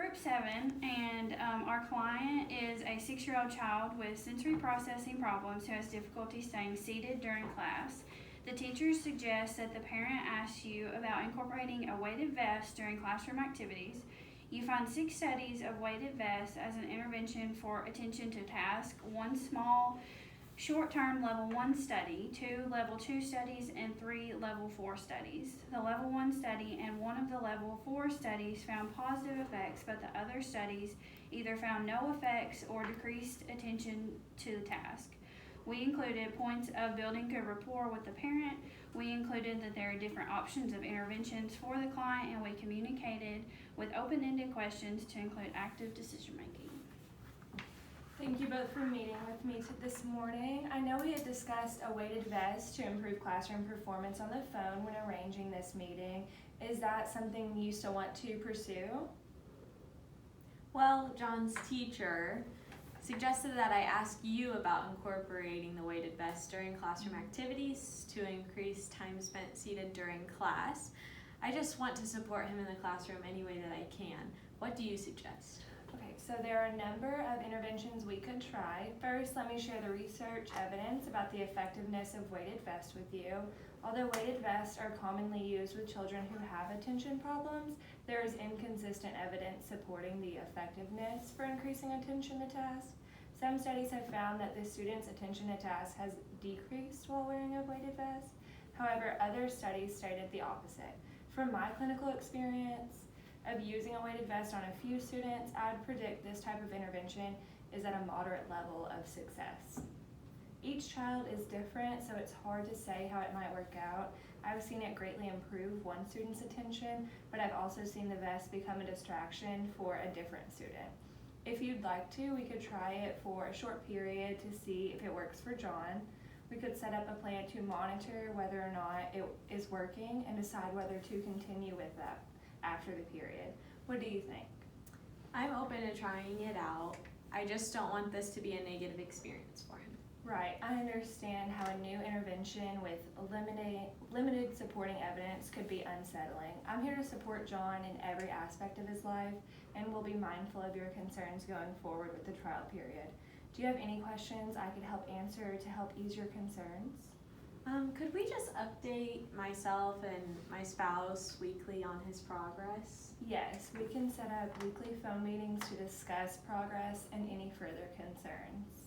group 7, and our client is a 6-year-old child with sensory processing problems who has difficulty staying seated during class. The teacher suggests that the parent asks you about incorporating a weighted vest during classroom activities. You find 6 studies of weighted vests as an intervention for attention to task, 1 small short-term level 1 study, 2 level 2 studies, and 3 level 4 studies. The level 1 study and 1 of the level 4 studies found positive effects, but the other studies either found no effects or decreased attention to the task. We included points of building good rapport with the parent. We included that there are different options of interventions for the client, and we communicated with open-ended questions to include active decision-making. Thank you both for meeting with me this morning. I know we had discussed a weighted vest to improve classroom performance on the phone when arranging this meeting. Is that something you still want to pursue? Well, John's teacher suggested that I ask you about incorporating the weighted vest during classroom activities to increase time spent seated during class. I just want to support him in the classroom any way that I can. What do you suggest? Okay, so there are a number of interventions we could try. First, let me share the research evidence about the effectiveness of weighted vests with you. Although weighted vests are commonly used with children who have attention problems, there is inconsistent evidence supporting the effectiveness for increasing attention to task. Some studies have found that the student's attention to task has decreased while wearing a weighted vest. However, other studies stated the opposite. From my clinical experience of using a weighted vest on a few students, I would predict this type of intervention is at a moderate level of success. Each child is different, so it's hard to say how it might work out. I've seen it greatly improve one student's attention, but I've also seen the vest become a distraction for a different student. If you'd like to, we could try it for a short period to see if it works for John. We could set up a plan to monitor whether or not it is working and decide whether to continue with that after the period. What do you think? I'm open to trying it out. I just don't want this to be a negative experience for him. Right, I understand how a new intervention with limited supporting evidence could be unsettling. I'm here to support John in every aspect of his life and will be mindful of your concerns going forward with the trial period. Do you have any questions I could help answer to help ease your concerns? Could we just update myself and my spouse weekly on his progress? Yes, we can set up weekly phone meetings to discuss progress and any further concerns.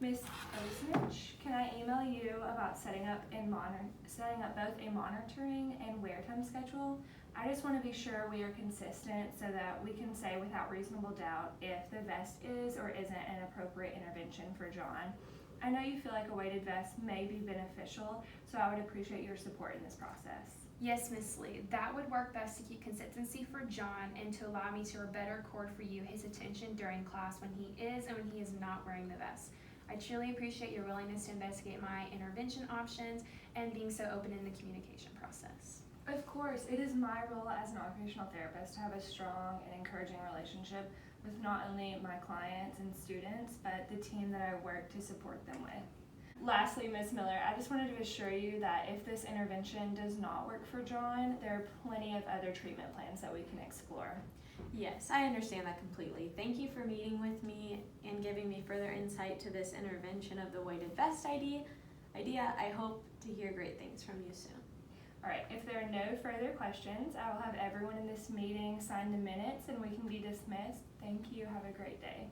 Ms. Osnich, can I email you about setting up both a monitoring and wear time schedule? I just want to be sure we are consistent so that we can say without reasonable doubt if the vest is or isn't an appropriate intervention for John. I know you feel like a weighted vest may be beneficial, so I would appreciate your support in this process. Yes, Ms. Lee, that would work best to keep consistency for John and to allow me to better record for you his attention during class when he is and when he is not wearing the vest. I truly appreciate your willingness to investigate my intervention options and being so open in the communication process. Of course, it is my role as an occupational therapist to have a strong and encouraging relationship with not only my clients and students, but the team that I work to support them with. Lastly, Ms. Miller, I just wanted to assure you that if this intervention does not work for John, there are plenty of other treatment plans that we can explore. Yes, I understand that completely. Thank you for meeting with me and giving me further insight to this intervention of the weighted vest idea. I hope to hear great things from you soon. All right, if there are no further questions, I will have everyone in this meeting sign the minutes and we can be dismissed. Thank you. Have a great day.